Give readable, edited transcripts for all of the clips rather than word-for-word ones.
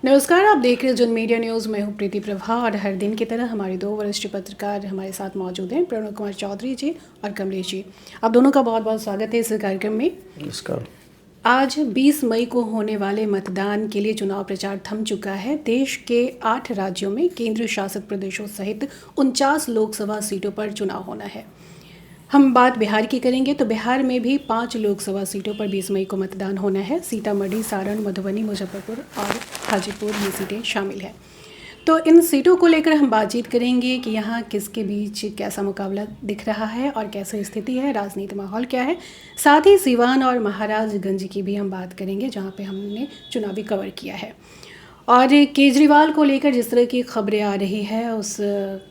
नमस्कार, आप देख रहे हैं जन मीडिया न्यूज़। मैं हूं प्रीति प्रभा और हर दिन की तरह हमारे दो वरिष्ठ पत्रकार हमारे साथ मौजूद हैं, प्रणव कुमार चौधरी जी और कमलेश जी। आप दोनों का बहुत बहुत स्वागत है इस कार्यक्रम में। नमस्कार। आज 20 मई को होने वाले मतदान के लिए चुनाव प्रचार थम चुका है। देश के 8 राज्यों में केंद्र शासित प्रदेशों सहित 49 लोकसभा सीटों पर चुनाव होना है। हम बात बिहार की करेंगे तो बिहार में भी 5 लोकसभा सीटों पर 20 मई को मतदान होना है। सीतामढ़ी, सारण, मधुबनी, मुजफ्फरपुर और हाजीपुर ये सीटें शामिल हैं। तो इन सीटों को लेकर हम बातचीत करेंगे कि यहाँ किसके बीच कैसा मुकाबला दिख रहा है और कैसी स्थिति है, राजनीतिक माहौल क्या है। साथ ही सीवान और महाराजगंज की भी हम बात करेंगे जहाँ पे हमने चुनावी कवर किया है। और केजरीवाल को लेकर जिस तरह की खबरें आ रही है उस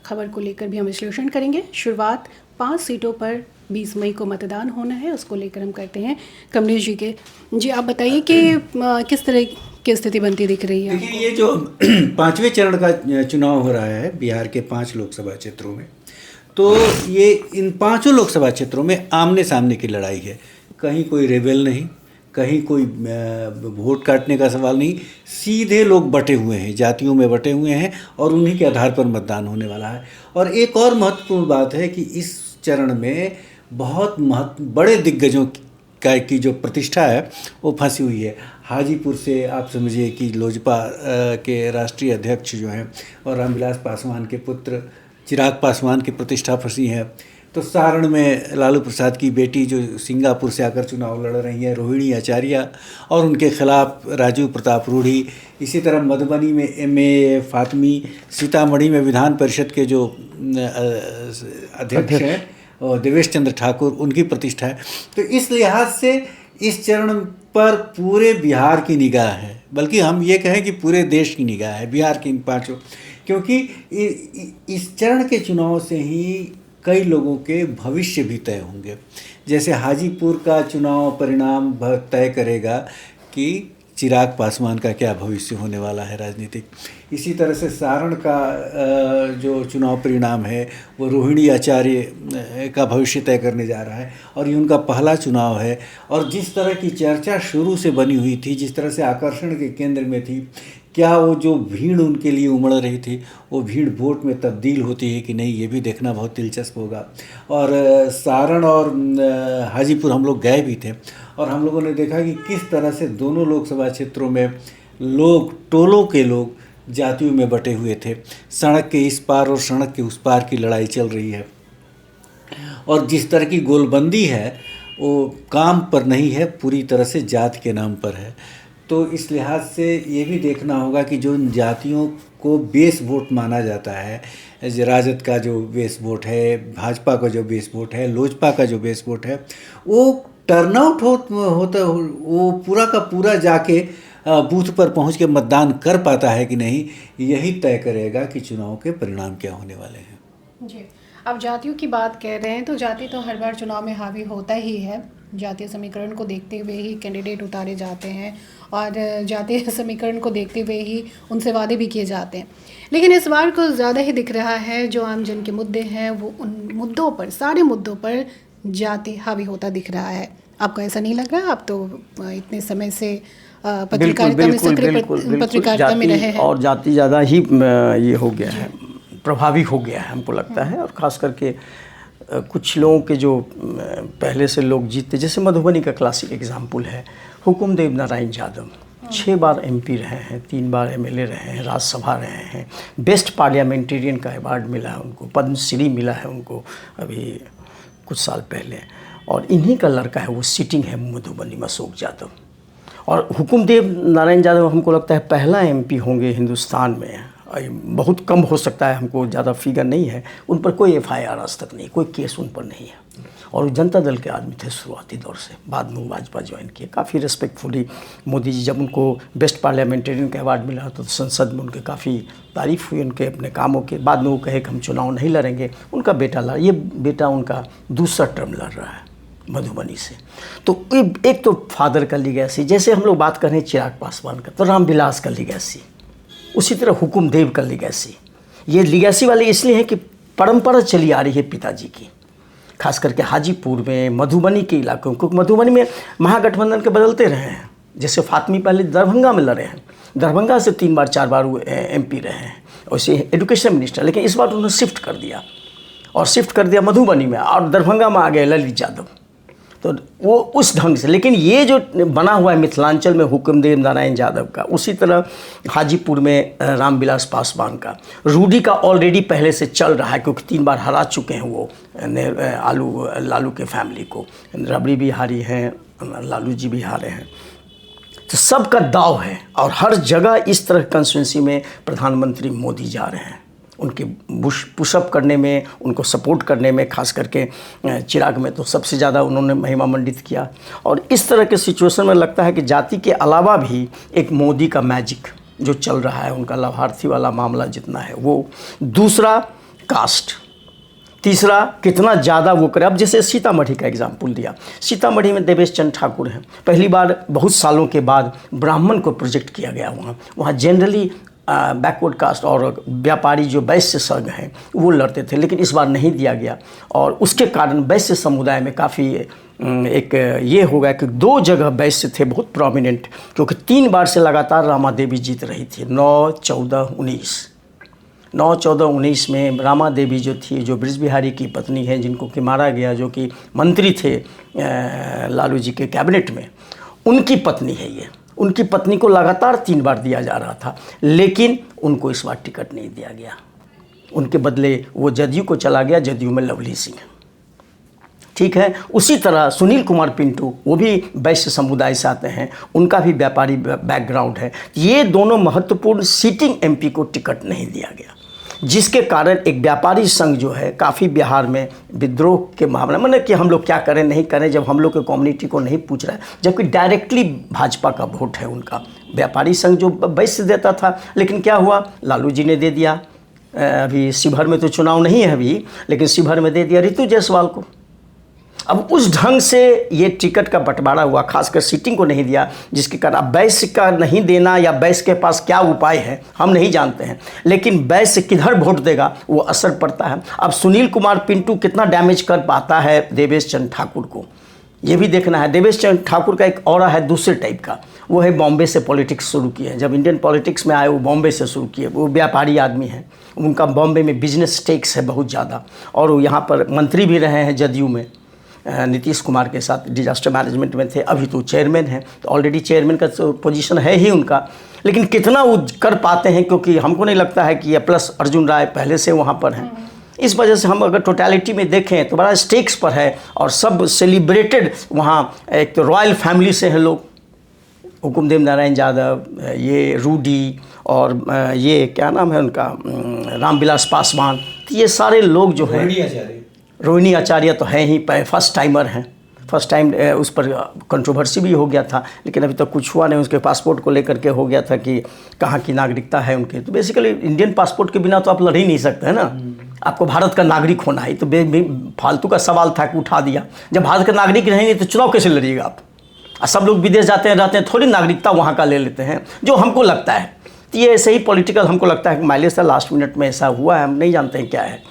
खबर को लेकर भी हम विश्लेषण करेंगे। शुरुआत 5 सीटों पर 20 मई को मतदान होना है, उसको लेकर हम करते हैं कमलेश जी के। जी, आप बताइए कि किस तरह की स्थिति बनती दिख रही है? देखिए, ये जो 5वें चरण का चुनाव हो रहा है बिहार के 5 लोकसभा क्षेत्रों में, तो ये इन 5 लोकसभा क्षेत्रों में आमने सामने की लड़ाई है। कहीं कोई रेबेल नहीं, कहीं कोई वोट काटने का सवाल नहीं, सीधे लोग बटे हुए हैं, जातियों में बटे हुए हैं और उन्हीं के आधार पर मतदान होने वाला है। और एक और महत्वपूर्ण बात है कि इस चरण में बहुत बड़े दिग्गजों की जो प्रतिष्ठा है वो फंसी हुई है। हाजीपुर से आप समझिए कि लोजपा के राष्ट्रीय अध्यक्ष जो हैं और रामविलास पासवान के पुत्र चिराग पासवान की प्रतिष्ठा फंसी है। तो सारण में लालू प्रसाद की बेटी जो सिंगापुर से आकर चुनाव लड़ रही है, रोहिणी आचार्य, और उनके खिलाफ राजीव प्रताप रूढ़ी। इसी तरह मधुबनी में MA फातमी, सीतामढ़ी में विधान परिषद के जो अध्यक्ष हैं और देवेश चंद्र ठाकुर, उनकी प्रतिष्ठा है। तो इस लिहाज से इस चरण पर पूरे बिहार की निगाह है, बल्कि हम ये कहें कि पूरे देश की निगाह है बिहार की इन 5, क्योंकि इस चरण के चुनाव से ही कई लोगों के भविष्य भी तय होंगे। जैसे हाजीपुर का चुनाव परिणाम तय करेगा कि चिराग पासवान का क्या भविष्य होने वाला है राजनीतिक। इसी तरह से सारण का जो चुनाव परिणाम है वो रोहिणी आचार्य का भविष्य तय करने जा रहा है और ये उनका पहला चुनाव है। और जिस तरह की चर्चा शुरू से बनी हुई थी, जिस तरह से आकर्षण के केंद्र में थी, क्या वो जो भीड़ उनके लिए उमड़ रही थी वो भीड़ वोट में तब्दील होती है कि नहीं, ये भी देखना बहुत दिलचस्प होगा। और सारण और हाजीपुर हम लोग गए भी थे और हम लोगों ने देखा कि किस तरह से दोनों लोकसभा क्षेत्रों में लोग, टोलों के लोग जातियों में बटे हुए थे। सड़क के इस पार और सड़क के उस पार की लड़ाई चल रही है और जिस तरह की गोलबंदी है वो काम पर नहीं है, पूरी तरह से जात के नाम पर है। तो इस लिहाज से ये भी देखना होगा कि जो जातियों को बेस वोट माना जाता है, राजद का जो बेस वोट है, भाजपा का जो बेस वोट है, लोजपा का जो बेस वोट है, वो टर्नआउट होता वो पूरा का पूरा जाके बूथ पर पहुंच के मतदान कर पाता है कि नहीं, यही तय करेगा कि चुनाव के परिणाम क्या होने वाले हैं। जी, अब जातियों की बात कह रहे हैं तो जाति तो हर बार चुनाव में हावी होता ही है। जातीय समीकरण को देखते हुए ही कैंडिडेट उतारे जाते हैं और जातीय समीकरण को देखते हुए ही उनसे वादे भी किए जाते हैं। लेकिन इस बार को ज़्यादा ही दिख रहा है जो आम जन के मुद्दे हैं वो उन मुद्दों पर, सारे मुद्दों पर जाति हावी होता दिख रहा है। आपको ऐसा नहीं लग रहा? आप तो इतने समय से पत्रकारिता में, सक्रिय पत्रकारिता में रहे हैं और जाति ज़्यादा ही ये हो गया है, प्रभावी हो गया है हमको लगता है। और ख़ास करके कुछ लोगों के जो पहले से लोग जीतते, जैसे मधुबनी का क्लासिक एग्जाम्पल है हुकुमदेव नारायण यादव। 6 बार MP रहे हैं, 3 बार MLA रहे हैं, राज्यसभा रहे हैं, बेस्ट पार्लियामेंटेरियन का अवार्ड मिला है उनको, पद्मश्री मिला है उनको अभी कुछ साल पहले। और इन्हीं का लड़का है, वो सिटिंग है मधुबनी में, अशोक यादव। और हुकुमदेव नारायण यादव हमको लगता है पहला MP होंगे हिंदुस्तान में। बहुत कम हो सकता है, हमको ज़्यादा फिगर नहीं है। उन पर कोई FIR आज तक नहीं, कोई केस उन पर नहीं है। और जनता दल के आदमी थे शुरुआती दौर से, बाद में भाजपा ज्वाइन किए। काफ़ी रिस्पेक्टफुली मोदी जी, जब उनको बेस्ट पार्लियामेंटेरियन का अवार्ड मिला तो संसद में उनके काफ़ी तारीफ़ हुई उनके अपने कामों के। बाद में वो कहे कि हम चुनाव नहीं लड़ेंगे, उनका बेटा लड़ा। ये बेटा उनका दूसरा टर्म लड़ रहा है मधुबनी से। तो एक तो फादर का लीगेसी, जैसे हम लोग बात कर रहे हैं चिराग पासवान का, तो रामविलास का लीगेसी, उसी तरह हुकुमदेव का लीगेसी। ये लीगेसी वाले इसलिए है कि परंपरा चली आ रही है पिताजी की, खास करके हाजीपुर में, मधुबनी के इलाकों, क्योंकि मधुबनी में महागठबंधन के बदलते रहे हैं। जैसे फातमी पहले दरभंगा में लड़े हैं, दरभंगा से 3 बार 4 बार वो MP रहे हैं, वैसे एजुकेशन मिनिस्टर, लेकिन इस बार उन्होंने शिफ्ट कर दिया और शिफ्ट कर दिया मधुबनी में, और दरभंगा में आ गए ललित यादव। तो वो उस ढंग से, लेकिन ये जो बना हुआ है मिथिलांचल में हुक्मदेव नारायण यादव का, उसी तरह हाजीपुर में रामविलास पासवान का, रूडी का ऑलरेडी पहले से चल रहा है क्योंकि 3 बार हरा चुके हैं वो लालू के फैमिली को, रबड़ी भी हारी हैं, लालू जी भी हारे हैं। तो सबका दाव है और हर जगह इस तरह कंस्टिट्यूंसी में प्रधानमंत्री मोदी जा रहे हैं, उनके पुशअप करने में, उनको सपोर्ट करने में, खास करके चिराग में तो सबसे ज़्यादा उन्होंने महिमा मंडित किया। और इस तरह के सिचुएशन में लगता है कि जाति के अलावा भी एक मोदी का मैजिक जो चल रहा है, उनका लाभार्थी वाला मामला जितना है वो, दूसरा कास्ट, तीसरा कितना ज़्यादा वो करे। अब जैसे सीतामढ़ी का एग्जाम्पल दिया, सीतामढ़ी में देवेश चंद्र ठाकुर हैं, पहली बार बहुत सालों के बाद ब्राह्मण को प्रोजेक्ट किया गया वहाँ जनरली बैकवर्ड कास्ट और व्यापारी जो वैश्य संघ हैं वो लड़ते थे, लेकिन इस बार नहीं दिया गया और उसके कारण वैश्य समुदाय में काफ़ी एक ये हो गया कि 2 जगह वैश्य थे बहुत प्रोमिनेंट, क्योंकि 3 बार से लगातार रामा देवी जीत रही थी, 9, 14, 19 में रामा देवी जो थी, जो ब्रिज बिहारी की पत्नी है, जिनको कि मारा गया, जो कि मंत्री थे लालू जी के कैबिनेट में, उनकी पत्नी है ये। उनकी पत्नी को लगातार 3 बार दिया जा रहा था, लेकिन उनको इस बार टिकट नहीं दिया गया। उनके बदले वो जदयू को चला गया, जदयू में लवली सिंह, ठीक है। उसी तरह सुनील कुमार पिंटू, वो भी वैश्य समुदाय से आते हैं, उनका भी व्यापारी बैकग्राउंड है। ये दोनों महत्वपूर्ण सीटिंग MP को टिकट नहीं दिया गया, जिसके कारण एक व्यापारी संघ जो है काफ़ी बिहार में विद्रोह के मामले में, मतलब कि हम लोग क्या करें नहीं करें, जब हम लोग के कम्युनिटी को नहीं पूछ रहा है, जबकि डायरेक्टली भाजपा का वोट है उनका। व्यापारी संघ जो वैश्य देता था, लेकिन क्या हुआ, लालू जी ने दे दिया। अभी शिवहर में तो चुनाव नहीं है अभी, लेकिन शिवहर में दे दिया रितु जायसवाल को। अब उस ढंग से ये टिकट का बंटवारा हुआ, खासकर सीटिंग को नहीं दिया, जिसके कारण अब वैश्य का नहीं देना या वैश्य के पास क्या उपाय है हम नहीं जानते हैं, लेकिन वैश्य किधर वोट देगा वो असर पड़ता है। अब सुनील कुमार पिंटू कितना डैमेज कर पाता है देवेश चंद्र ठाकुर को, ये भी देखना है। देवेश चंद्र ठाकुर का एक ऑरा है दूसरे टाइप का, वो है बॉम्बे से पॉलिटिक्स शुरू किए हैं। जब इंडियन पॉलिटिक्स में आए वो बॉम्बे से शुरू किए, वो व्यापारी आदमी हैं, उनका बॉम्बे में बिजनेस स्टेक्स है बहुत ज़्यादा, और वो यहाँ पर मंत्री भी रहे हैं जदयू में, नीतीश कुमार के साथ डिजास्टर मैनेजमेंट में थे, अभी तो चेयरमैन हैं, तो ऑलरेडी चेयरमैन का तो पोजीशन है ही उनका, लेकिन कितना वो कर पाते हैं, क्योंकि हमको नहीं लगता है कि ये प्लस अर्जुन राय पहले से वहाँ पर हैं। इस वजह से हम अगर टोटलिटी में देखें तो बड़ा स्टेक्स पर है, और सब सेलिब्रेटेड वहाँ, एक तो रॉयल फैमिली से हैं लोग, हुकुमदेव नारायण यादव, ये रूडी, और ये क्या नाम है उनका, रामविलास पासवान, तो ये सारे लोग जो हैं, रोहिणी आचार्य तो हैं ही, फर्स्ट टाइमर हैं, फर्स्ट टाइम उस पर कंट्रोवर्सी भी हो गया था, लेकिन अभी तक तो कुछ हुआ नहीं। उसके पासपोर्ट को लेकर के हो गया था कि कहाँ की नागरिकता है उनके, तो बेसिकली इंडियन पासपोर्ट के बिना तो आप लड़ ही नहीं सकते हैं ना, आपको भारत का नागरिक होना है। तो फालतू का सवाल था कि उठा दिया, जब भारत का नागरिक नहीं तो चुनाव कैसे लड़िएगा आप। सब लोग विदेश जाते हैं रहते हैं, थोड़ी नागरिकता वहाँ का ले लेते हैं, जो हमको लगता है। तो ये ऐसे ही पॉलिटिकल हमको लगता है कि माइलेज था, लास्ट मिनट में ऐसा हुआ है, हम नहीं जानते हैं क्या है।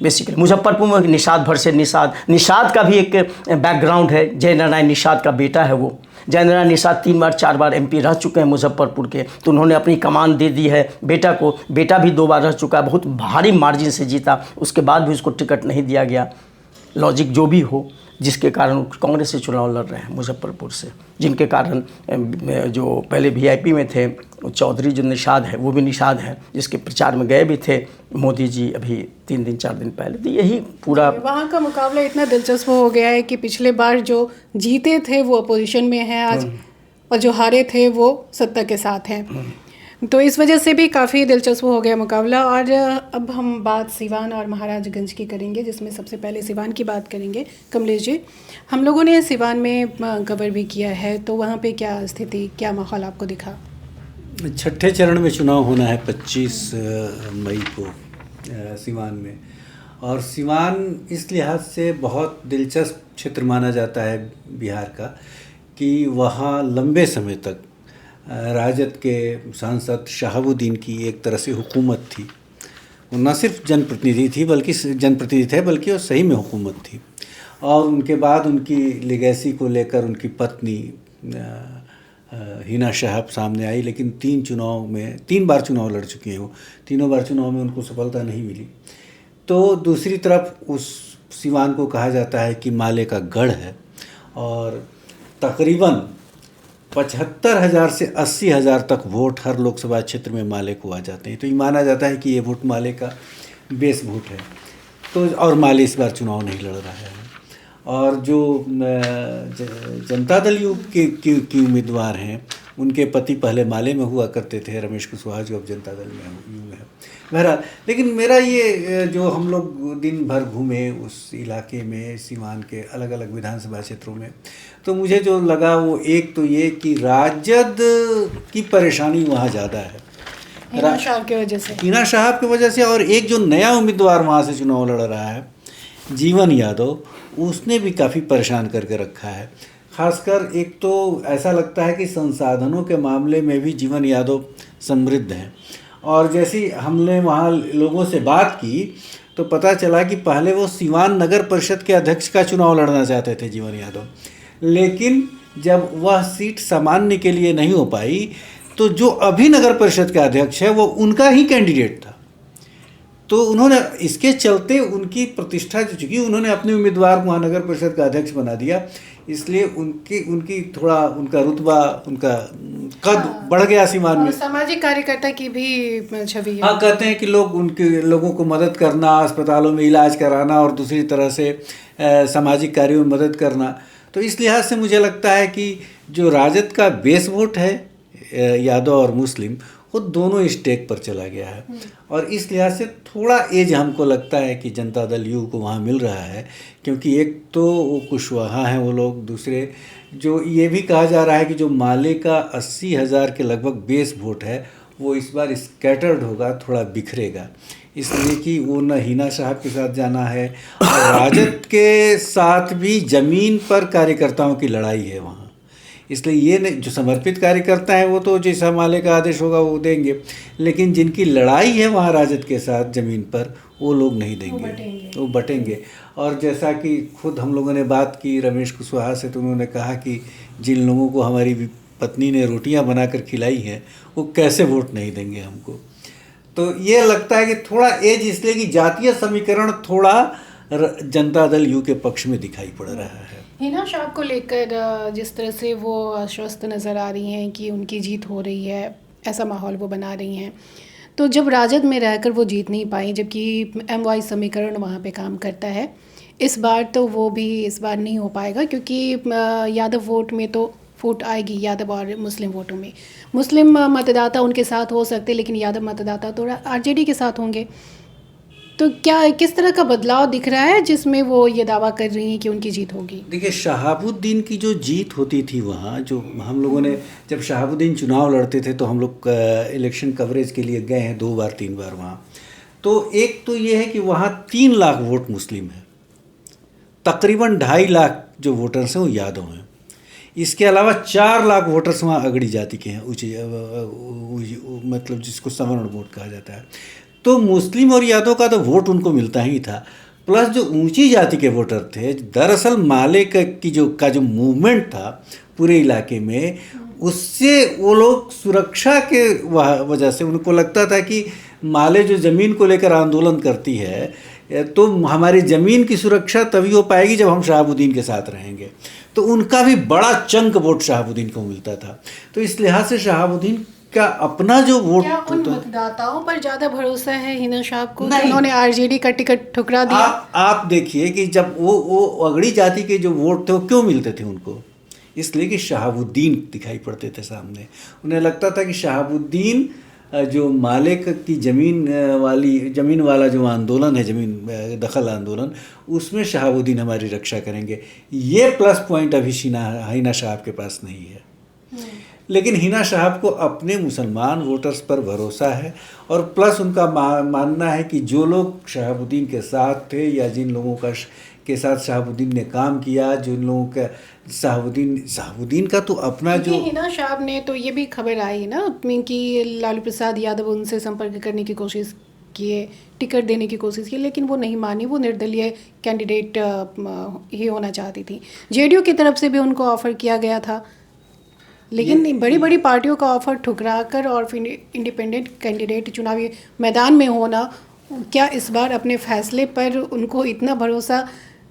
बेसिकली मुजफ्फरपुर में निषाद भर से निषाद का भी एक बैकग्राउंड है, जय नारायण निषाद का बेटा है वो। जय नारायण निषाद 3 बार 4 बार MP रह चुके हैं मुजफ्फरपुर के, तो उन्होंने अपनी कमान दे दी है बेटा को, बेटा भी 2 बार रह चुका है, बहुत भारी मार्जिन से जीता, उसके बाद भी उसको टिकट नहीं दिया गया। लॉजिक जो भी हो, जिसके कारण कांग्रेस से चुनाव लड़ रहे हैं मुजफ्फरपुर से, जिनके कारण जो पहले VIP में थे चौधरी जो निषाद है, वो भी निषाद है, जिसके प्रचार में गए भी थे मोदी जी अभी 3 दिन 4 दिन पहले। तो यही पूरा वहाँ का मुकाबला इतना दिलचस्प हो गया है कि पिछले बार जो जीते थे वो अपोजिशन में हैं आज, और जो हारे थे वो सत्ता के साथ हैं, तो इस वजह से भी काफ़ी दिलचस्प हो गया मुकाबला। और अब हम बात सिवान और महाराजगंज की करेंगे, जिसमें सबसे पहले सिवान की बात करेंगे। कमलेश जी, हम लोगों ने सिवान में कवर भी किया है, तो वहाँ पे क्या स्थिति, क्या माहौल आपको दिखा? छठे चरण में चुनाव होना है 25 मई को सिवान में, और सिवान इस लिहाज से बहुत दिलचस्प क्षेत्र माना जाता है बिहार का कि वहाँ लंबे समय तक राजद के सांसद शहाबुद्दीन की एक तरह से हुकूमत थी। वो न सिर्फ जनप्रतिनिधि थे बल्कि वो सही में हुकूमत थी। और उनके बाद उनकी लेगेसी को लेकर उनकी पत्नी हिना शहाब सामने आई, लेकिन 3 बार चुनाव लड़ चुकी हैं वो, तीनों बार चुनाव में उनको सफलता नहीं मिली। तो दूसरी तरफ उस सिवान को कहा जाता है कि माले का गढ़ है, और तकरीबन 75,000 से 80,000 तक वोट हर लोकसभा क्षेत्र में माले को आ जाते हैं। तो ये माना जाता है कि ये वोट माले का बेस वोट है। तो और माले इस बार चुनाव नहीं लड़ रहा है। और जो जनता दल यू के उम्मीदवार हैं, उनके पति पहले माले में हुआ करते थे, रमेश कुशवाहा, जो अब जनता दल में यू है। बहरहाल, लेकिन मेरा ये जो हम लोग दिन भर घूमे उस इलाके में, सीवान के अलग अलग विधानसभा क्षेत्रों में, तो मुझे जो लगा वो एक तो ये कि राजद की परेशानी वहाँ ज़्यादा है, हिना शहाब की वजह से, हिना शहाब की वजह से। और एक जो नया उम्मीदवार वहाँ से चुनाव लड़ रहा है, जीवन यादव, उसने भी काफ़ी परेशान करके रखा है। खासकर एक तो ऐसा लगता है कि संसाधनों के मामले में भी जीवन यादव समृद्ध हैं। और जैसी हमने वहाँ लोगों से बात की तो पता चला कि पहले वो सीवान नगर परिषद के अध्यक्ष का चुनाव लड़ना चाहते थे जीवन यादव, लेकिन जब वह सीट सामान्य के लिए नहीं हो पाई तो जो अभी नगर परिषद का अध्यक्ष है वो उनका ही कैंडिडेट था। तो उन्होंने इसके चलते उनकी प्रतिष्ठा जो चुकी, उन्होंने अपने उम्मीदवार को महानगर परिषद का अध्यक्ष बना दिया, इसलिए उनकी थोड़ा उनका रुतबा, उनका कद बढ़ गया सीवान में। सामाजिक कार्यकर्ता की भी छवि है। हाँ, कहते हैं कि लोगों को मदद करना, अस्पतालों में इलाज कराना और दूसरी तरह से सामाजिक कार्यों में मदद करना। तो इस लिहाज से मुझे लगता है कि जो राजद का बेस वोट है, यादव और मुस्लिम, वो दोनों स्टेक पर चला गया है। और इस लिहाज से थोड़ा एज हमको लगता है कि जनता दल यू को वहाँ मिल रहा है, क्योंकि एक तो वो कुशवाहा हैं वो लोग, दूसरे जो ये भी कहा जा रहा है कि जो माले का 80,000 के लगभग बेस वोट है वो इस बार स्कैटर्ड होगा, थोड़ा बिखरेगा, इसलिए कि वो न हिना साहब के साथ जाना है और राजद के साथ भी ज़मीन पर कार्यकर्ताओं की लड़ाई है वहाँ। इसलिए ये जो समर्पित कार्यकर्ता हैं वो तो जैसा माले का आदेश होगा वो देंगे, लेकिन जिनकी लड़ाई है वहाँ राजद के साथ ज़मीन पर, वो लोग नहीं देंगे, वो बटेंगे। और जैसा कि खुद हम लोगों ने बात की रमेश कुशवाहा से, तो उन्होंने कहा कि जिन लोगों को हमारी पत्नी ने रोटियां बनाकर खिलाई हैं वो कैसे वोट नहीं देंगे हमको। तो ये लगता है कि थोड़ा एज, इसलिए कि जातीय समीकरण थोड़ा जनता दल यू के पक्ष में दिखाई पड़ रहा है। हिना शहाब को लेकर जिस तरह से वो आश्वस्त नज़र आ रही हैं कि उनकी जीत हो रही है, ऐसा माहौल वो बना रही हैं, तो जब राजद में रहकर वो जीत नहीं पाई, जबकि MY समीकरण वहाँ पे काम करता है, इस बार तो वो भी इस बार नहीं हो पाएगा, क्योंकि यादव वोट में तो फूट आएगी, यादव और मुस्लिम वोटों में। मुस्लिम मतदाता उनके साथ हो सकते, लेकिन यादव मतदाता तो RJD के साथ होंगे। तो क्या किस तरह का बदलाव दिख रहा है जिसमें वो ये दावा कर रही हैं कि उनकी जीत होगी? देखिए, शहाबुद्दीन की जो जीत होती थी वहाँ, जो हम लोगों ने जब शहाबुद्दीन चुनाव लड़ते थे तो हम लोग इलेक्शन कवरेज के लिए गए हैं 2 बार 3 बार वहाँ। तो एक तो ये है कि वहाँ 3 लाख वोट मुस्लिम है, तकरीबन 2.5 लाख जो वोटर्स हैं वो यादव हैं, इसके अलावा 4 लाख वोटर्स वहाँ अगड़ी जाति के हैं, मतलब जिसको सवर्ण वोट कहा जाता है। तो मुस्लिम और यादव का तो वोट उनको मिलता ही था, प्लस जो ऊंची जाति के वोटर थे, दरअसल माले का जो मूवमेंट था पूरे इलाके में, उससे वो लोग सुरक्षा के वजह से उनको लगता था कि माले जो ज़मीन को लेकर आंदोलन करती है तो हमारी ज़मीन की सुरक्षा तभी हो पाएगी जब हम शहाबुद्दीन के साथ रहेंगे। तो उनका भी बड़ा चंक वोट शहाबुद्दीन को मिलता था। तो इस लिहाज से शहाबुद्दीन का अपना जो वोट, क्या उन मतदाताओं पर ज़्यादा भरोसा है हिना शहाब को, उन्होंने RJD का टिकट ठुकरा दिया? आप देखिए कि जब वो अगड़ी जाति के जो वोट थे वो क्यों मिलते थे उनको, इसलिए कि शहाबुद्दीन दिखाई पड़ते थे सामने। उन्हें लगता था कि शहाबुद्दीन जो मालिक की ज़मीन वाला जो आंदोलन है, ज़मीन दखल आंदोलन, उसमें शहाबुद्दीन हमारी रक्षा करेंगे। ये प्लस पॉइंट अभी हिना शहाब के पास नहीं है। लेकिन हिना शहाब को अपने मुसलमान वोटर्स पर भरोसा है, और प्लस उनका मानना है कि जो लोग शहाबुद्दीन के साथ थे या जिन लोगों के साथ शहाबुद्दीन ने काम किया, जिन लोगों का शहाबुद्दीन का तो अपना जो, हिना शहाब ने तो ये भी खबर आई ना कि लालू प्रसाद यादव उनसे संपर्क करने की कोशिश किए, टिकट देने की कोशिश की, लेकिन वो नहीं मानी, वो निर्दलीय कैंडिडेट ही होना चाहती थी। JDU की तरफ से भी उनको ऑफ़र किया गया था। लेकिन बड़ी बड़ी पार्टियों का ऑफर ठुकराकर और फिर इंडिपेंडेंट कैंडिडेट चुनावी मैदान में होना, क्या इस बार अपने फैसले पर उनको इतना भरोसा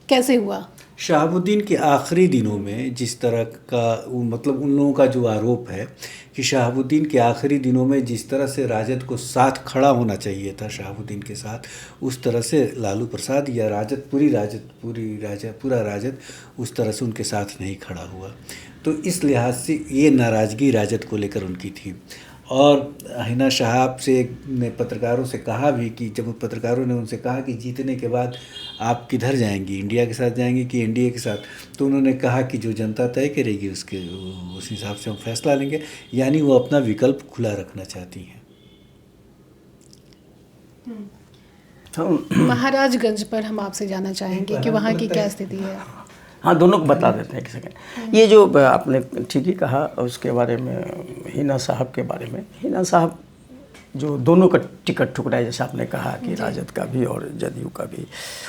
कैसे हुआ? शहाबुद्दीन के आखिरी दिनों में जिस तरह का मतलब उन लोगों का जो आरोप है कि शहाबुद्दीन के आखिरी दिनों में जिस तरह से राजद को साथ खड़ा होना चाहिए था शहाबुद्दीन के साथ, उस तरह से लालू प्रसाद या पूरा राजद उस तरह से उनके साथ नहीं खड़ा हुआ। तो इस लिहाज से ये नाराज़गी राजद को लेकर उनकी थी। और हिना साहब से ने पत्रकारों से कहा भी कि जब पत्रकारों ने उनसे कहा कि जीतने के बाद आप किधर जाएंगी, इंडिया के साथ जाएंगी कि एनडीए के साथ, तो उन्होंने कहा कि जो जनता तय करेगी उस हिसाब से हम फैसला लेंगे। यानी वो अपना विकल्प खुला रखना चाहती हैं। महाराजगंज पर हम आपसे जानना चाहेंगे कि वहाँ की क्या स्थिति है? हाँ, दोनों को बता देते हैं एक सेकंड। ये जो आपने ठीक ही कहा उसके बारे में, हिना साहब के बारे में। हिना साहब जो दोनों का टिकट ठुकराया, जैसे आपने कहा कि राजद का भी और जदयू का भी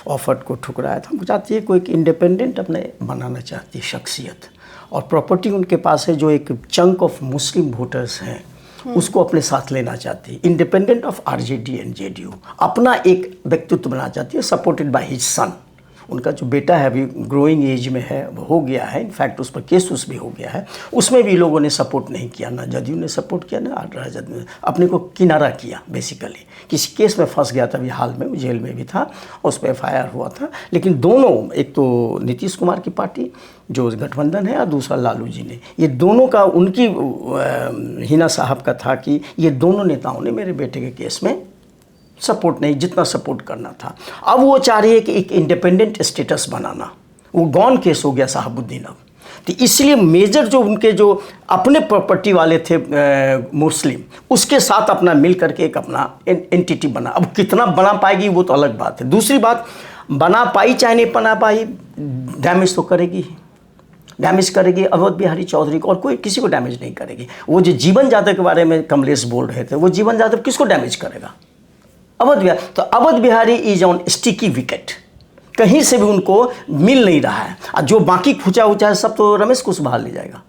ऑफर को ठुकराया था। वो चाहती है कोई एक इंडिपेंडेंट अपने बनाना चाहती है शख्सियत, और प्रॉपर्टी उनके पास है जो एक चंक ऑफ मुस्लिम वोटर्स हैं उसको अपने साथ लेना चाहती है। Independent of RJD and JDU अपना एक व्यक्तित्व बनाना चाहती है, सपोर्टेड बाय हिज सन। उनका जो बेटा है अभी ग्रोइंग एज में है, वो हो गया है, इनफैक्ट उस पर केस भी हो गया है। उसमें भी लोगों ने सपोर्ट नहीं किया, ना जदयू ने सपोर्ट किया ना राजद ने, अपने को किनारा किया। बेसिकली किसी केस में फंस गया था अभी हाल में, वो जेल में भी था, उस पर FIR हुआ था। लेकिन दोनों, एक तो नीतीश कुमार की पार्टी जो गठबंधन है और दूसरा लालू जी ने, ये दोनों का उनकी हिना साहब का था कि ये दोनों नेताओं ने मेरे बेटे के केस में सपोर्ट नहीं, जितना सपोर्ट करना था। अब वो चाह रही है कि एक इंडिपेंडेंट स्टेटस बनाना। वो गॉन केस हो गया शहाबुद्दीन अब, तो इसलिए मेजर जो उनके जो अपने प्रॉपर्टी वाले थे मुस्लिम, उसके साथ अपना मिल करके एक अपना एंटिटी बना। अब कितना बना पाएगी वो तो अलग बात है। दूसरी बात, बना पाई चाहे नहीं बना पाई, डैमेज तो करेगी, डैमेज करेगी अवध बिहारी चौधरी को, और कोई किसी को डैमेज नहीं करेगी। वो जो जीवन यादव के बारे में कमलेश बोल रहे थे, वो जीवन यादव किसको डैमेज करेगा? अवध बिहारी। तो Awadh Bihari is on sticky wicket, कहीं से भी उनको मिल नहीं रहा है। और जो बाकी खुचा उचा है सब तो रमेश कुशवाहा ले जाएगा।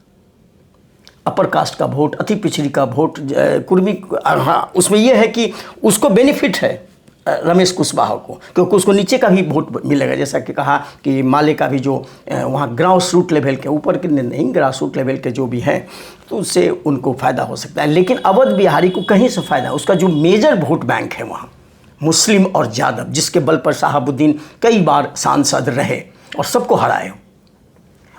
अपर कास्ट का वोट, अति पिछड़ी का वोट, कुर्मी, हाँ उसमें यह है कि उसको बेनिफिट है रमेश कुशवाहा को, क्योंकि उसको नीचे का भी वोट मिलेगा। जैसा कि कहा कि माले का भी जो वहाँ ग्राउंड रूट लेवल के, ऊपर के नहीं, ग्रास रूट लेवल के जो भी हैं, तो उससे उनको फ़ायदा हो सकता है। लेकिन अवध बिहारी को कहीं से फ़ायदा, उसका जो मेजर वोट बैंक है वहाँ मुस्लिम और यादव, जिसके बल पर शहाबुद्दीन कई बार सांसद रहे और सबको हराए,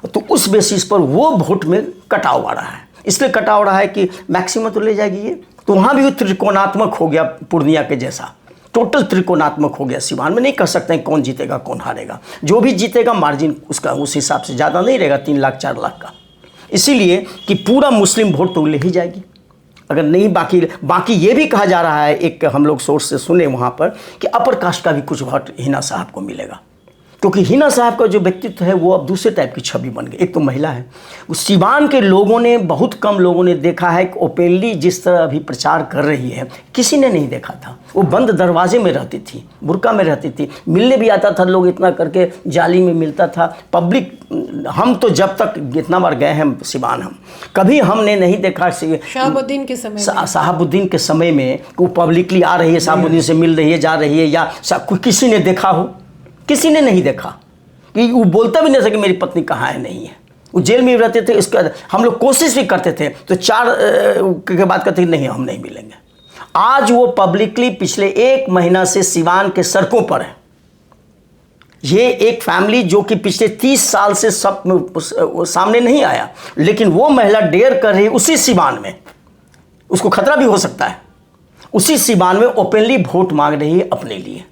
तो उस बेसिस पर वो वोट में कटाव आ रहा है। इसलिए कटाव रहा है कि मैक्सिमम तो ले जाएगी ये, तो वहाँ भी त्रिकोणात्मक हो गया पूर्णिया के जैसा, टोटल त्रिकोणात्मक हो गया। सिवान में नहीं कह सकते हैं कौन जीतेगा कौन हारेगा, जो भी जीतेगा मार्जिन उसका उस हिसाब से ज़्यादा नहीं रहेगा, 3 लाख 4 लाख का। इसीलिए कि पूरा मुस्लिम वोट तो ले ही जाएगी, अगर नहीं बाकी ये भी कहा जा रहा है, एक हम लोग सोर्स से सुने वहाँ पर, कि अपर कास्ट का भी कुछ वोट हिना साहब को मिलेगा, क्योंकि हिना साहब का जो व्यक्तित्व है वो अब दूसरे टाइप की छवि बन गई। एक तो महिला है, उस सिवान के लोगों ने, बहुत कम लोगों ने देखा है कि ओपेनली जिस तरह अभी प्रचार कर रही है, किसी ने नहीं देखा था। वो बंद दरवाजे में रहती थी, बुर्का में रहती थी, मिलने भी आता था लोग, इतना करके जाली में मिलता था पब्लिक। हम तो जब तक इतना बार गए हैं सिवान, हम कभी हमने नहीं देखा शहाबुद्दीन के समय में वो पब्लिकली आ रही है, शहाबुद्दीन से मिल रही है, जा रही है, या किसी ने देखा हो? किसी ने नहीं देखा। कि वो बोलता भी नहीं था कि मेरी पत्नी कहाँ है, नहीं है। वो जेल में रहते थे, इसका हम लोग कोशिश भी करते थे, तो 4 के बाद कहते नहीं हम नहीं मिलेंगे। आज वो पब्लिकली पिछले 1 महीना से सिवान के सड़कों पर है। ये एक फैमिली जो कि पिछले 30 साल से सब सामने नहीं आया, लेकिन वो महिला डेयर कर रही उसी सिवान में, उसको खतरा भी हो सकता है, उसी सिवान में ओपनली वोट मांग रही है अपने लिए।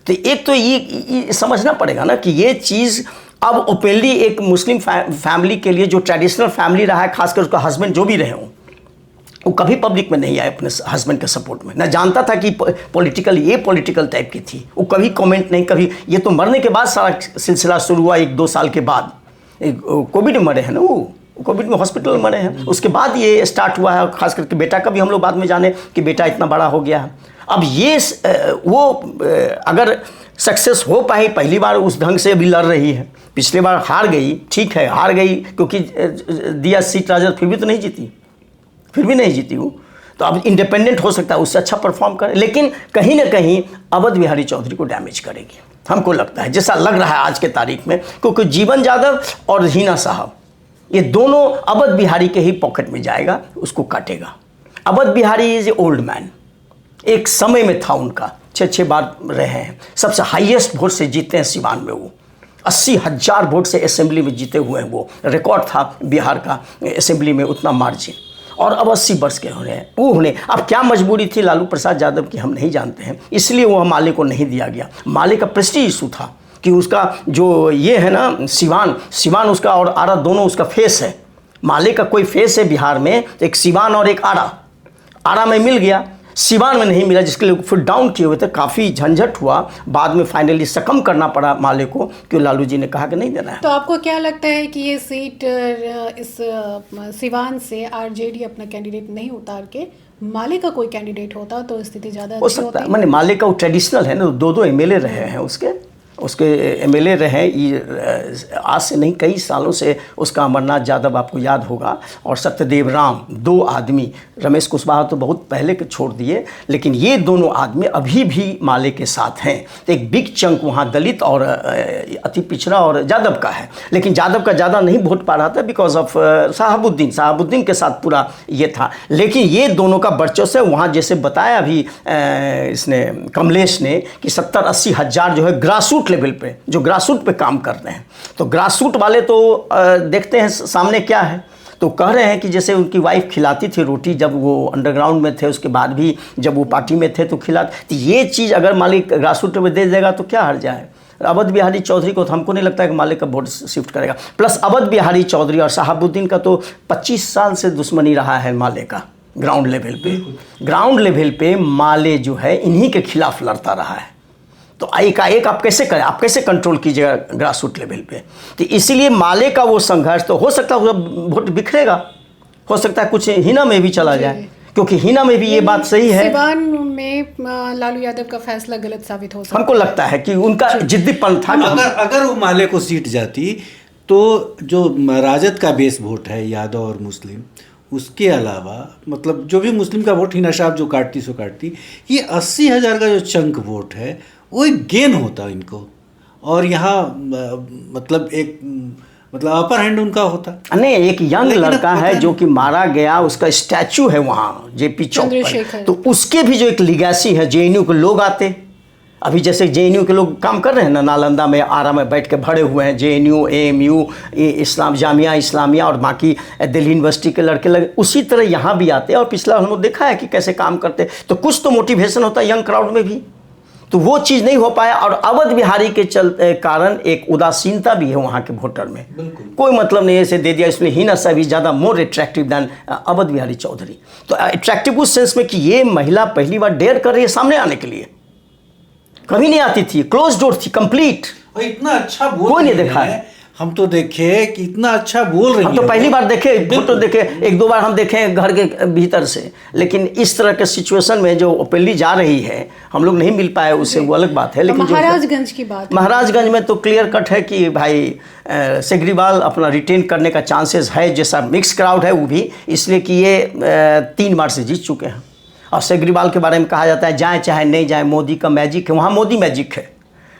तो एक तो ये समझना पड़ेगा ना कि ये चीज़ अब ओपनली एक मुस्लिम फैमिली के लिए, जो ट्रेडिशनल फैमिली रहा है, खासकर उसका हस्बैंड जो भी रहे हों, वो कभी पब्लिक में नहीं आए अपने हस्बैंड के सपोर्ट में, ना जानता था कि पॉलिटिकल टाइप की थी, वो कभी कमेंट नहीं, कभी। ये तो मरने के बाद सारा सिलसिला शुरू हुआ, 1-2 साल के बाद। कोविड में मरे हैं ना, वो कोविड में हॉस्पिटल में मरे हैं, उसके बाद ये स्टार्ट हुआ है। खास करके बेटा का भी हम लोग बाद में जाने कि बेटा इतना बड़ा हो गया है। अब ये वो अगर सक्सेस हो पाए, पहली बार उस ढंग से अभी लड़ रही है, पिछले बार हार गई, ठीक है हार गई क्योंकि दिया सीट राजद, फिर भी तो नहीं जीती, फिर भी नहीं जीती वो। तो अब इंडिपेंडेंट हो सकता है, उससे अच्छा परफॉर्म करे, लेकिन कहीं ना कहीं अवध बिहारी चौधरी को डैमेज करेगी, हमको लगता है, जैसा लग रहा है आज के तारीख में, क्योंकि जीवन यादव और हिना साहब ये दोनों अवध बिहारी के ही पॉकेट में जाएगा, उसको काटेगा। Awadh Bihari is a old man, एक समय में था उनका, 6 बार रहे हैं, सबसे हाईएस्ट वोट से जीते हैं सिवान में, वो 80,000 वोट से असेंबली में जीते हुए हैं, वो रिकॉर्ड था बिहार का असेंबली में उतना मार्जिन, और अब 80 वर्ष के हो रहे हैं वो होने। अब क्या मजबूरी थी लालू प्रसाद यादव की हम नहीं जानते हैं, इसलिए वो माले को नहीं दिया गया। माले का प्रेस्टीज इशू था कि उसका जो ये है ना सिवान उसका और आरा दोनों उसका फेस है। माले का कोई फेस है बिहार में, एक सिवान और एक आरा में मिल गया, सिवान में नहीं मिला, जिसके लिए फिर डाउन किए हुए थे, काफ़ी झंझट हुआ, बाद में फाइनली सकम करना पड़ा माले को, क्यों लालू जी ने कहा कि नहीं देना है। तो आपको क्या लगता है कि ये सीट इस सिवान से आरजेडी अपना कैंडिडेट नहीं उतार के माले का कोई कैंडिडेट होता तो स्थिति ज़्यादा हो सकता है? मैंने माले का वो ट्रेडिशनल है ना, 2 एमएलए रहे हैं उसके एमएलए रहे, आज से नहीं कई सालों से उसका अमरनाथ यादव आपको याद होगा, और सत्यदेव राम, 2 आदमी, रमेश कुशवाहा तो बहुत पहले के छोड़ दिए, लेकिन ये दोनों आदमी अभी भी माले के साथ हैं। तो एक बिग चंक वहाँ दलित और अति पिछड़ा और यादव का है, लेकिन यादव का ज़्यादा नहीं वोट पा रहा था बिकॉज ऑफ साहबुद्दीन के साथ पूरा ये था। लेकिन ये दोनों का वर्चस्व वहाँ, जैसे बताया अभी इसने कमलेश ने कि 70-80 हज़ार जो है ग्रासरूट लेवल पे, जो ग्रासरूट पे काम कर रहे हैं, तो ग्रासरूट वाले तो देखते हैं सामने क्या है, तो कह रहे हैं कि जैसे उनकी वाइफ खिलाती थी रोटी जब वो अंडरग्राउंड में थे, उसके बाद भी जब वो पार्टी में थे तो खिलाती, तो ये चीज़ अगर मालिक ग्रासरूट में दे देगा तो क्या हर्ज जाए। अवध बिहारी चौधरी को तो हमको नहीं लगता है कि माले का वोट शिफ्ट करेगा। प्लस अवध बिहारी चौधरी और साहबुद्दीन का तो 25 साल से दुश्मनी रहा है माले का, ग्राउंड लेवल पे माले जो है इन्हीं के खिलाफ लड़ता रहा है। तो एकाएक आप कैसे करें, आप कैसे कंट्रोल कीजिएगा ग्रासरूट लेवल पे। तो इसीलिए माले का वो संघर्ष तो हो सकता है वोट बिखरेगा, हो सकता है कुछ हिना में भी चला जाए, क्योंकि हिना में भी ये बात सही है, सिवान में लालू यादव का फैसला गलत साबित हो सकता है। हमको लगता है कि उनका जिद्दीपन था। अगर वो माले को सीट जाती तो जो राजद का बेस वोट है यादव और मुस्लिम, उसके अलावा मतलब जो भी मुस्लिम का वोट हिना साहब जो काटती सो काटती, ये 80,000 का जो चंक वोट है वो एक गेन होता इनको, और यहाँ मतलब अपर हैंड उनका होता। नहीं, एक यंग लड़का है जो कि मारा गया, उसका स्टैचू है वहाँ जेपी चौक पर, तो उसके भी जो एक लिगेसी है, जेएनयू के लोग आते, अभी जैसे जेएनयू के लोग काम कर रहे हैं ना, नालंदा में आरा में बैठ के भरे हुए हैं, जेएनयू, एएमयू, जामिया इस्लामिया और बाकी दिल्ली यूनिवर्सिटी के लड़के लगे, उसी तरह यहाँ भी आते हैं। और पिछला हमने देखा है कि कैसे काम करते, तो कुछ तो मोटिवेशन होता है यंग क्राउड में भी, तो वो चीज़ नहीं हो पाया। और अवध बिहारी के कारण एक उदासीनता भी है वहाँ के वोटर में, कोई मतलब नहीं ऐसे दे दिया, इसलिए हिना साहब इज ज़्यादा more attractive than Awadh Bihari Chaudhary. तो अट्रैक्टिव उस सेंस में कि ये महिला पहली बार डेयर कर रही है सामने आने के लिए, कभी नहीं आती थी, क्लोज डोर थी कंप्लीट, और इतना अच्छा कोई नहीं देखा है। हम तो देखे कि इतना अच्छा बोल रही है, हम तो पहली बार देखे, फोटो देखे, 1-2 बार हम देखे घर के भीतर से, लेकिन इस तरह के सिचुएशन में जो ओपनली जा रही है हम लोग नहीं मिल पाए उससे, वो अलग बात है। लेकिन महाराजगंज की बात, महाराजगंज में तो क्लियर कट है कि भाई सेग्रीवाल अपना रिटेन करने का चांसेस है, जैसा मिक्स क्राउड है वो भी, इसलिए कि ये 3 बार से जीत चुके हैं। और सेग्रीवाल के बारे में कहा जाता है जाए चाहे नहीं जाए मोदी का मैजिक है, वहाँ मोदी मैजिक है,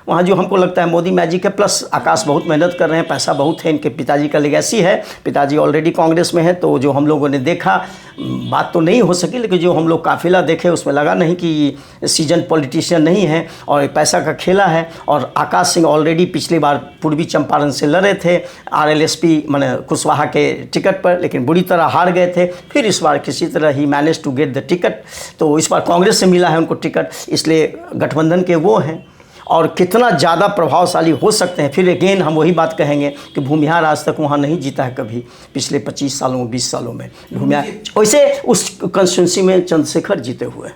वहाँ जो हमको लगता है मोदी मैजिक है। प्लस आकाश बहुत मेहनत कर रहे हैं, पैसा बहुत है, इनके पिताजी का लेगेसी है, पिताजी ऑलरेडी कांग्रेस में है, तो जो हम लोगों ने देखा बात तो नहीं हो सकी, लेकिन जो हम लोग काफिला देखे उसमें लगा नहीं कि सीजन पॉलिटिशियन नहीं है और पैसा का खेला है। और आकाश सिंह ऑलरेडी पिछली बार पूर्वी चंपारण से लड़े थे आरएलएसपी माने कुशवाहा के टिकट पर, लेकिन बुरी तरह हार गए थे। फिर इस बार किसी तरह ही manage to get the ticket, तो इस बार कांग्रेस से मिला है उनको टिकट, इसलिए गठबंधन के वो हैं और कितना ज़्यादा प्रभावशाली हो सकते हैं। फिर अगेन हम वही बात कहेंगे कि भूमिहार आज तक वहाँ नहीं जीता है कभी, पिछले 25 सालों में 20 सालों में भूमिहार। वैसे उस कंस्टिट्यूंसी में चंद्रशेखर जीते हुए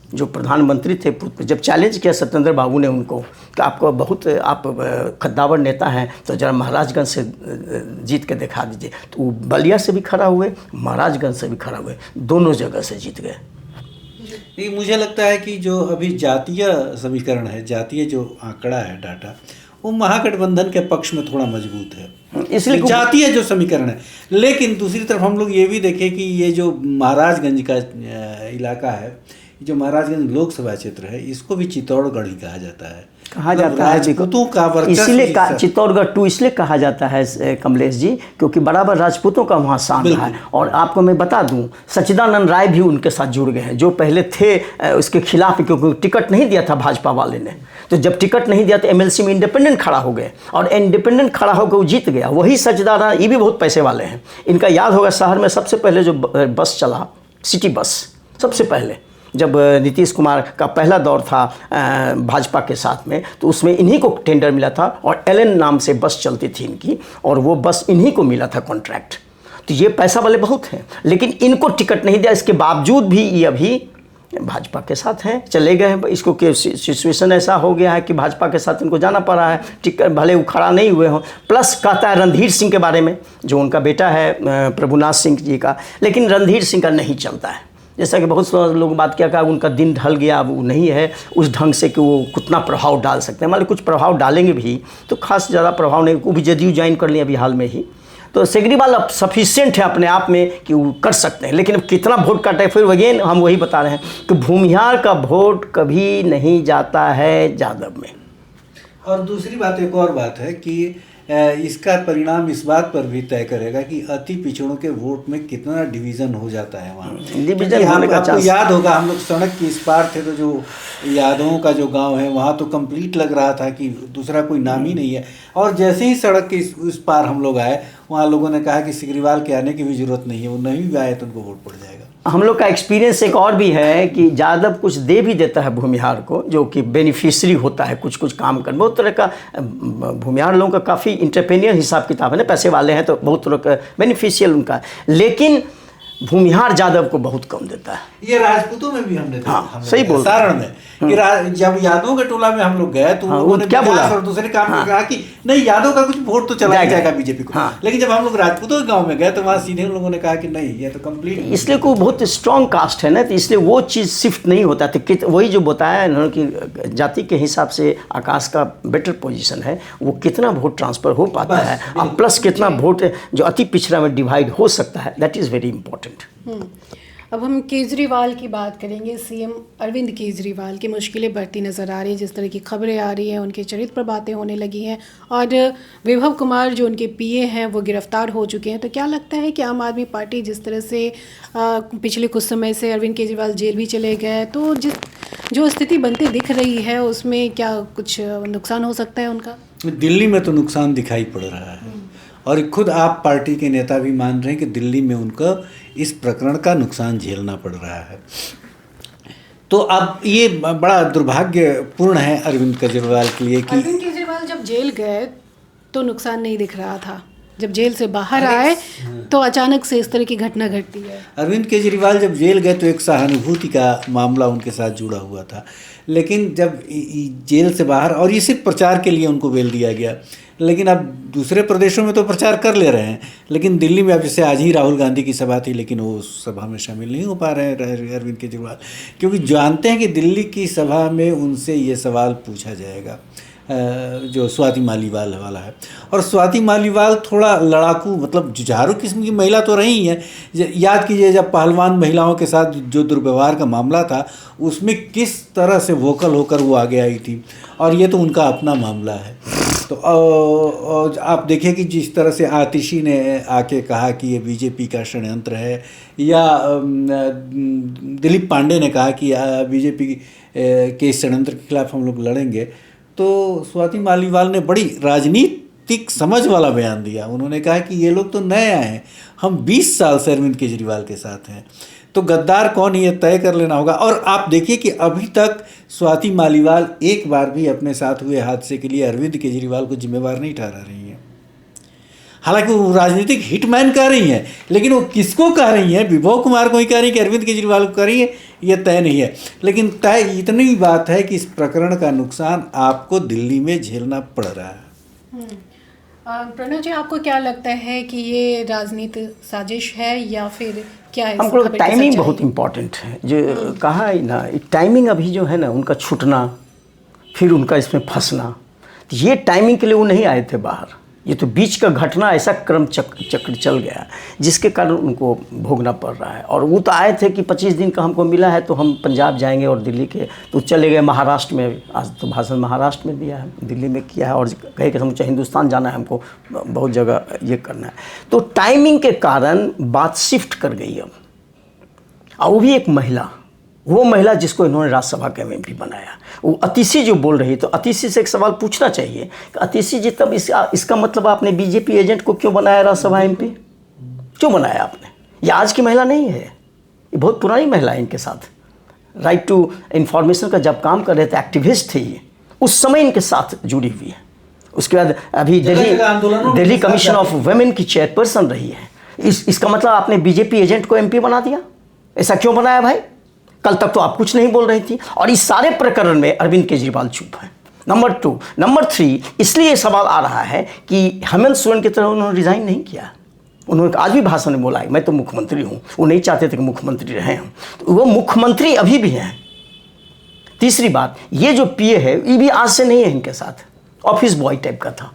जो प्रधानमंत्री थे, जब चैलेंज किया सत्येंद्र बाबू ने उनको कि आपको बहुत आप खद्दावर नेता हैं तो जरा महाराजगंज से जीत के दिखा दीजिए, तो वो बलिया से भी खड़ा हुए, महाराजगंज से भी खड़ा हुए, दोनों जगह से जीत गए। मुझे लगता है कि जो अभी जातीय समीकरण है, जातीय जो आंकड़ा है, डाटा, वो महागठबंधन के पक्ष में थोड़ा मजबूत है, इसलिए जातीय जो समीकरण है। लेकिन दूसरी तरफ हम लोग ये भी देखें कि ये जो महाराजगंज का इलाका है, जो महाराजगंज लोकसभा क्षेत्र है, इसको भी चित्तौड़गढ़ ही कहा जाता है। कहा जाता है राजपूतों का इसलिए चित्तौड़गढ़ 2 इसलिए कहा जाता है कमलेश जी, क्योंकि बराबर राजपूतों का वहाँ शान रहा है। और आपको मैं बता दूं, सच्चिदानंद राय भी उनके साथ जुड़ गए हैं, जो पहले थे उसके खिलाफ, क्योंकि टिकट नहीं दिया था भाजपा वाले ने। तो जब टिकट नहीं दिया तो एमएलसी में इंडिपेंडेंट खड़ा हो गए, और इंडिपेंडेंट खड़ा होकर वो जीत गया। वही सच्चिदानंद, ये भी बहुत पैसे वाले हैं। इनका याद होगा, शहर में सबसे पहले जो बस चला, सिटी बस, सबसे पहले जब नीतीश कुमार का पहला दौर था भाजपा के साथ में, तो उसमें इन्हीं को टेंडर मिला था, और एलएन नाम से बस चलती थी इनकी, और वो बस इन्हीं को मिला था कॉन्ट्रैक्ट। तो ये पैसा वाले बहुत हैं, लेकिन इनको टिकट नहीं दिया। इसके बावजूद भी ये अभी भाजपा के साथ हैं, चले गए हैं। इसको के सिचुएशन ऐसा हो गया है कि भाजपा के साथ इनको जाना पड़ा है, टिकट भले वो खड़ा नहीं हुए हों। प्लस कहता है रणधीर सिंह के बारे में, जो उनका बेटा है प्रभुनाथ सिंह जी का, लेकिन रणधीर सिंह का नहीं चलता है। जैसा कि बहुत सारे लोग बात किया कि उनका दिन ढल गया, अब वो नहीं है उस ढंग से कि वो कितना प्रभाव डाल सकते हैं। मान लो कुछ प्रभाव डालेंगे भी तो खास ज़्यादा प्रभाव नहीं। वो भी जदयू ज्वाइन कर लिया अभी हाल में ही, तो सेगरीवाल अब सफिशिएंट है अपने आप में कि वो कर सकते हैं। लेकिन अब कितना वोट काटे, फिर अगेन हम वही बता रहे हैं कि भूमिहार का वोट कभी नहीं जाता है जादव में। और दूसरी बात, एक और बात है कि इसका परिणाम इस बात पर भी तय करेगा कि अति पिछड़ों के वोट में कितना डिवीज़न हो जाता है वहाँ। डिवीज़न होने का आपको याद होगा, हम लोग सड़क के इस पार थे, तो जो यादवों का जो गांव है वहाँ तो कंप्लीट लग रहा था कि दूसरा कोई नाम ही नहीं है। और जैसे ही सड़क के इस पार हम लोग आए, वहाँ लोगों ने कहा कि सिग्रीवाल के आने की भी जरूरत नहीं है, वो नहीं भी आए तो उनको वोट पड़ जाएगा। हम लोग का एक्सपीरियंस एक और भी है कि यादव कुछ दे भी देता है भूमिहार को, जो कि बेनिफिशरी होता है कुछ कुछ काम कर। बहुत तरह का भूमिहार लोगों का काफ़ी इंटरप्रेन्योर हिसाब किताब है ना, पैसे वाले हैं तो बहुत तरह का बेनिफिशियल उनका, लेकिन भूमिहार यादव को बहुत कम देता है। ये राजपूतों में भी हमने हाँ, सही बोल सारण में कि जब यादवों के टोला में हम लोग गए तो उन्होंने क्या बोला और दूसरे काम में कहा कि नहीं, यादव का कुछ वोट तो चला जाएगा बीजेपी को। लेकिन जब हम लोग राजपूतों के गांव में गए तो वहाँ सीधे उन लोगों ने कहा कि नहीं, ये तो कंप्लीट, इसलिए कोई बहुत स्ट्रॉन्ग कास्ट है ना, तो इसलिए वो चीज़ शिफ्ट नहीं होता। तो वही जो बताया इन्होंने कि जाति के हिसाब से आकाश का बेटर पोजीशन है, वो कितना वोट ट्रांसफर हो पाता है, और प्लस कितना वोट जो अति पिछड़ा में डिवाइड हो सकता है, दैट इज़ वेरी इंपॉर्टेंट। अब हम केजरीवाल की बात करेंगे। सीएम अरविंद केजरीवाल की मुश्किलें बढ़ती नज़र आ रही हैं, जिस तरह की खबरें आ रही हैं, उनके चरित्र पर बातें होने लगी हैं, और विभव कुमार जो उनके पीए हैं वो गिरफ्तार हो चुके हैं। तो क्या लगता है कि आम आदमी पार्टी जिस तरह से पिछले कुछ समय से अरविंद केजरीवाल जेल भी चले गए, तो जो स्थिति बनती दिख रही है उसमें क्या कुछ नुकसान हो सकता है उनका? दिल्ली में तो नुकसान दिखाई पड़ रहा है, और खुद आप पार्टी के नेता भी मान रहे हैं कि दिल्ली में उनका इस प्रकरण का नुकसान झेलना पड़ रहा है। तो अब ये बड़ा दुर्भाग्यपूर्ण है अरविंद केजरीवाल के लिए कि अरविंद केजरीवाल जब जेल गए तो नुकसान नहीं दिख रहा था, जब जेल से बाहर आए तो अचानक से इस तरह की घटना घटती है। अरविंद केजरीवाल जब जेल गए तो एक सहानुभूति का मामला उनके साथ जुड़ा हुआ था, लेकिन जब जेल से बाहर, और ये सिर्फ प्रचार के लिए उनको बेल दिया गया, लेकिन अब दूसरे प्रदेशों में तो प्रचार कर ले रहे हैं, लेकिन दिल्ली में अब जैसे आज ही राहुल गांधी की सभा थी, लेकिन वो सभा में शामिल नहीं हो पा रहे हैं अरविंद केजरीवाल, क्योंकि जानते हैं कि दिल्ली की सभा में उनसे ये सवाल पूछा जाएगा जो स्वाति मालीवाल वाला है। और स्वाति मालीवाल थोड़ा लड़ाकू, मतलब जुझारू किस्म की महिला तो रही हैं। याद कीजिए जब पहलवान महिलाओं के साथ जो दुर्व्यवहार का मामला था, उसमें किस तरह से वोकल होकर वो आगे आई थी, और ये तो उनका अपना मामला है। तो आप देखिए कि जिस तरह से आतिशी ने आके कहा कि ये बीजेपी का षड्यंत्र है, या दिलीप पांडे ने कहा कि बीजेपी के षड्यंत्र के खिलाफ हम लोग लड़ेंगे, तो स्वाति मालीवाल ने बड़ी राजनीतिक समझ वाला बयान दिया। उन्होंने कहा कि ये लोग तो नए आए हैं, हम 20 साल से अरविंद केजरीवाल के साथ हैं, तो गद्दार कौन ये तय कर लेना होगा। और आप देखिए कि अभी तक स्वाति मालीवाल एक बार भी अपने साथ हुए हादसे के लिए अरविंद केजरीवाल को जिम्मेवार नहीं ठहरा रही हैं। हालांकि वो राजनीतिक हिटमैन कह रही हैं, लेकिन वो किसको कह रही हैं, विभव कुमार को ही कह रही हैं कि अरविंद केजरीवाल को कह रही है, ये तय नहीं है। लेकिन तय इतनी बात है कि इस प्रकरण का नुकसान आपको दिल्ली में झेलना पड़ रहा है। प्रणव जी, आपको क्या लगता है कि ये राजनीतिक साजिश है या फिर क्या है? हमको टाइमिंग बहुत इम्पोर्टेंट है, जो कहा है ना, टाइमिंग अभी जो है ना उनका छूटना, फिर उनका इसमें फंसना, तो ये टाइमिंग के लिए वो नहीं आए थे बाहर, ये तो बीच का घटना ऐसा क्रम चक्र चल गया जिसके कारण उनको भोगना पड़ रहा है। और वो तो आए थे कि 25 दिन का हमको मिला है तो हम पंजाब जाएंगे और दिल्ली के, तो चले गए महाराष्ट्र में। आज तो भाषण महाराष्ट्र में दिया है, दिल्ली में किया है, और कहे कि समूचा हिंदुस्तान जाना है, हमको बहुत जगह ये करना है। तो टाइमिंग के कारण बात शिफ्ट कर गई अब। और वो भी एक महिला, वो महिला जिसको इन्होंने राज्यसभा के एमपी बनाया, वो अतिशी जो बोल रही है, तो अतिशी से एक सवाल पूछना चाहिए कि अतिशी जी तब इसका मतलब आपने बीजेपी एजेंट को क्यों बनाया राज्यसभा एमपी? क्यों बनाया आपने? ये आज की महिला नहीं है, ये बहुत पुरानी महिला है। इनके साथ राइट टू इन्फॉर्मेशन का जब काम कर रहे थे, एक्टिविस्ट थे ये, उस समय इनके साथ जुड़ी हुई है। उसके बाद अभी दिल्ली कमीशन ऑफ वुमेन की चेयरपर्सन रही है। इसका मतलब आपने बीजेपी एजेंट को एमपी बना दिया? ऐसा क्यों बनाया भाई? कल तक तो आप कुछ नहीं बोल रही थी। और इस सारे प्रकरण में अरविंद केजरीवाल चुप है। नंबर 2, नंबर 3, इसलिए सवाल आ रहा है कि हेमंत सोरेन की तरह उन्होंने रिजाइन नहीं किया। उन्होंने आज भी भाषण में बोला है मैं तो मुख्यमंत्री हूँ, वो नहीं चाहते थे कि मुख्यमंत्री रहे हम, तो वो मुख्यमंत्री अभी भी हैं। तीसरी बात, ये जो पीए है ये भी आज से नहीं है, इनके साथ ऑफिस बॉय टाइप का था,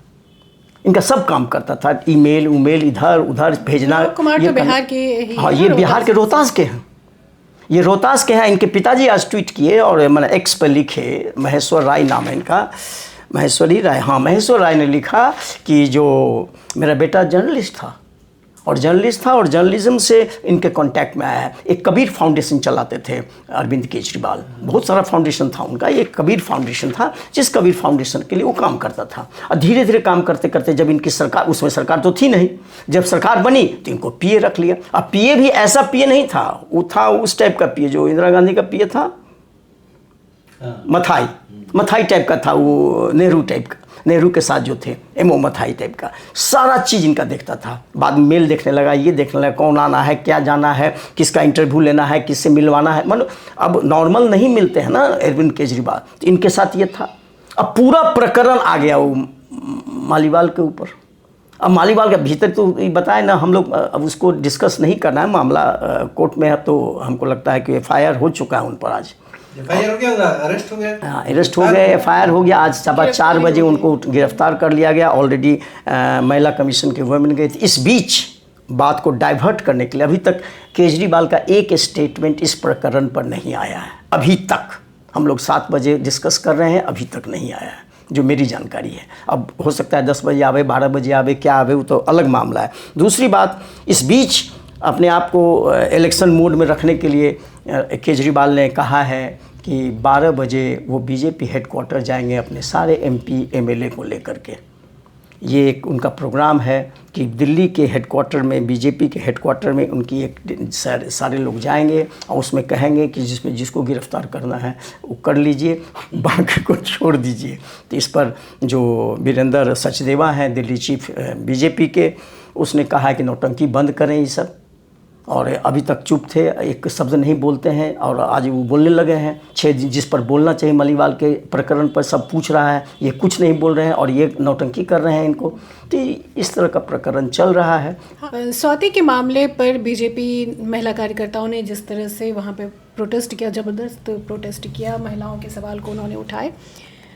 इनका सब काम करता था, ईमेल उमेल इधर उधर भेजना। कुमार तो बिहार के, हाँ ये बिहार के रोहतास के हैं, ये रोहतास के हैं। इनके पिताजी आज ट्वीट किए और मैंने एक्स पर लिखे, महेश्वर राय नाम है इनका, महेश्वरी राय, हाँ महेश्वर राय ने लिखा कि जो मेरा बेटा जर्नलिस्ट था और जर्नलिज्म से इनके कांटेक्ट में आया है। एक कबीर फाउंडेशन चलाते थे अरविंद केजरीवाल, बहुत सारा फाउंडेशन था उनका, एक कबीर फाउंडेशन था जिस कबीर फाउंडेशन के लिए वो काम करता था। और धीरे धीरे काम करते करते जब इनकी सरकार, उसमें सरकार तो थी नहीं, जब सरकार बनी तो इनको पीए रख लिया। अब पीए भी ऐसा पीए नहीं था, वो था उस टाइप का पीए जो इंदिरा गांधी का पीए था, मथाई टाइप का था, वो नेहरू टाइप का, नेहरू के साथ जो थे एमओ मथाई टाइप का, सारा चीज़ इनका देखता था। बाद में मेल देखने लगा, ये देखने लगा कौन आना है, क्या जाना है, किसका इंटरव्यू लेना है, किससे मिलवाना है। मतलब अब नॉर्मल नहीं मिलते हैं ना अरविंद केजरीवाल, तो इनके साथ ये था। अब पूरा प्रकरण आ गया वो मालीवाल के ऊपर। अब मालीवाल के भीतर तो बताए ना, हम लोग अब उसको डिस्कस नहीं करना है, मामला कोर्ट में है, तो हमको लगता है कि FIR हो चुका है उन पर। आज FIR हो गया, अरेस्ट हो गया, हाँ अरेस्ट हो गए, FIR हो गया। आज सुबह 4 बजे उनको गिरफ्तार कर लिया गया। ऑलरेडी महिला कमीशन के वुमेन गए थे। इस बीच बात को डाइवर्ट करने के लिए अभी तक केजरीवाल का एक स्टेटमेंट इस प्रकरण पर नहीं आया है। अभी तक हम लोग 7 बजे डिस्कस कर रहे हैं, अभी तक नहीं आया है, जो मेरी जानकारी है। अब हो सकता है 10 बजे आवे, 12 बजे आवे, क्या आवे वो तो अलग मामला है। दूसरी बात, इस बीच अपने आप को इलेक्शन मोड में रखने के लिए केजरीवाल ने कहा है कि 12 बजे वो बीजेपी हेडक्वार्टर जाएंगे अपने सारे MP MLA को लेकर के। ये एक उनका प्रोग्राम है कि दिल्ली के हेडक्वार्टर में, बीजेपी के हेडक्वार्टर में उनकी एक सारे लोग जाएंगे और उसमें कहेंगे कि जिसको गिरफ्तार करना है वो कर लीजिए, बाकी को छोड़ दीजिए। तो इस पर जो वीरेंद्र सचदेवा हैं दिल्ली चीफ बीजेपी के, उसने कहा है कि नौटंकी बंद करें ये सब, और अभी तक चुप थे, एक शब्द नहीं बोलते हैं, और आज वो बोलने lगे हैं। 6 दिन जिस पर बोलना चाहिए मालीवाल के प्रकरण पर सब पूछ रहा है, ये कुछ नहीं बोल रहे हैं और ये नौटंकी कर रहे हैं इनको। तो इस तरह का प्रकरण चल रहा है। स्वाति के मामले पर बीजेपी महिला कार्यकर्ताओं ने जिस तरह से वहाँ पे प्रोटेस्ट किया, ज़बरदस्त प्रोटेस्ट किया, महिलाओं के सवाल को उन्होंने उठाए,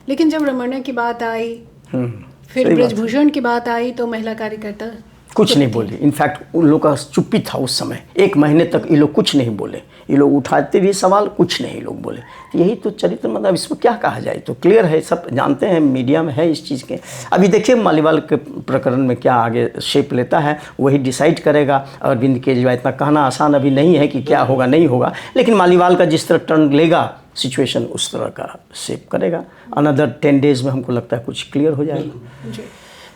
लेकिन जब रमन्ना की बात आई, फिर ब्रजभूषण की बात आई, तो महिला कार्यकर्ता कुछ नहीं बोले। इनफैक्ट उन लोग का चुप्पी था उस समय, 1 महीने तक ये लोग कुछ नहीं बोले। ये लोग उठाते भी सवाल, कुछ नहीं लोग बोले। तो यही तो चरित्र, मतलब इसमें क्या कहा जाए, तो क्लियर है, सब जानते हैं, मीडिया में है इस चीज़ के। अभी देखिए मालीवाल के प्रकरण में क्या आगे शेप लेता है, वही डिसाइड करेगा। अरविंद केजरीवाल, इतना कहना आसान अभी नहीं है कि क्या होगा नहीं होगा, लेकिन मालीवाल का जिस तरह टर्न लेगा सिचुएशन, उस तरह का शेप करेगा। अनदर 10 डेज़ में हमको लगता है कुछ क्लियर हो जाएगा।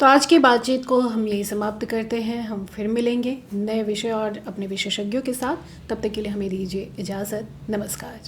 तो आज की बातचीत को हम यही समाप्त करते हैं। हम फिर मिलेंगे नए विषय और अपने विशेषज्ञों के साथ। तब तक के लिए हमें दीजिए इजाज़त। नमस्कार।